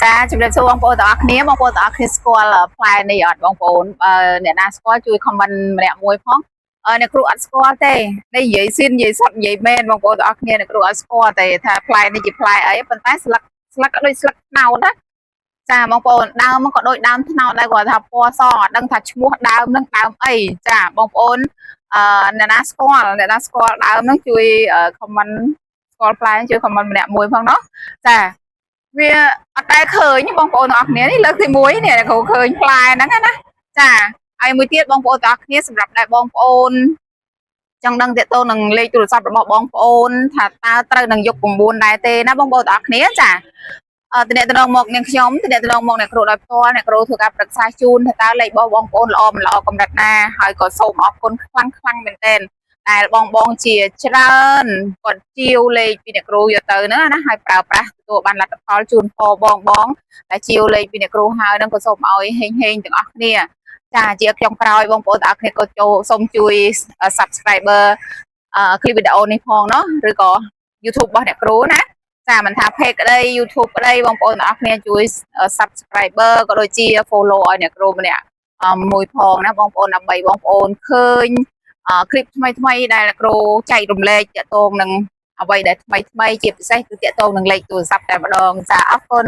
ចាជំរាបសួរបងប្អូនទាំងអស់គ្នាបងប្អូនទាំងអស់គ្នាស្គាល់ផ្លែនេះអត់បងប្អូនអ្នកណាស្គាល់ជួយ comment ម្នាក់មួយផងអ្នកគ្រូអត់ស្គាល់ទេនេះនិយាយស៊ីននិយាយសត្វនិយាយមែនបងប្អូនទាំងអស់គ្នាអ្នកគ្រូអត់ស្គាល់ទេថាផ្លែនេះជាផ្លែអីប៉ុន្តែស្លឹកក៏ដូចស្លឹកត្នោតណាចាបងប្អូនដើមក៏ដូចដើមត្នោតដែរគាត់ថាពណ៌សអត់ដឹងថាឈ្មោះដើមនឹងដើមអីចាបងប្អូនអ្នកណាស្គាល់ដើមនឹងជួយ comment ស្គាល់ផ្លែជួយ comment ម្នាក់មួយផងเนาะចាវាអត់ដែលឃើញបងប្អូនទាំងអស់គ្នានេះលើកទី1នេះគ្រូឃើញផ្លែហ្នឹងណាចាហើយមួយទៀតបងប្អូនទាំងអស់គ្នាសម្រាប់ដែរបងប្អូនចង់ដឹងតើតើនឹងលេខទូរស័ព្ទរបស់បងប្អូនថាតើត្រូវនឹងយក9ដែរទេណាបងប្អូនទាំងអស់គ្នាចាតំណែងមកនាងខ្ញុំតំណែងមកអ្នកគ្រូដោយផ្ទាល់អ្នកគ្រូធ្វើការប្រឹក្សាជូនថាតើលេខរបស់បងប្អូនល្អមិនល្អកម្រិតណាហើយក៏សូមអរគុណខ្លាំងមែនទែនដែលបងជាច្រើនគាត់ជាវលេខពីអ្នកគ្រូយកទៅហ្នឹងណាហើយប្រើប្រាស់ទទួលបានលទ្ធផលជូនបងដែលជាវលេខពីអ្នកគ្រូហើយហ្នឹងក៏សូមឲ្យហេងទាំងអស់គ្នាចាជាខ្ញុំក្រោយបងប្អូនទាំងអស់គ្នាក៏ចូលសូមជួយ subscriber คลิปវីដេអូនេះផងเนาะឬក៏ YouTube របស់អ្នកគ្រូណាចាមិនថា page ក្តី YouTube ក្តីបងប្អូនទាំងអស់គ្នាជួយ subscriber ក៏ដូចជា follow ឲ្យអ្នកគ្រូម្នាក់មួយផងណាបងប្អូនដើម្បីបងប្អូនឃើញคลิปថ្មីដែលអ្នកគ្រូចែករំលែកទាក់ទងនឹងអ្វីដែលថ្មីជាពិសេសគឺទាក់ទងនឹងលេខទូរស័ព្ទតែម្ដងចាអរគុណ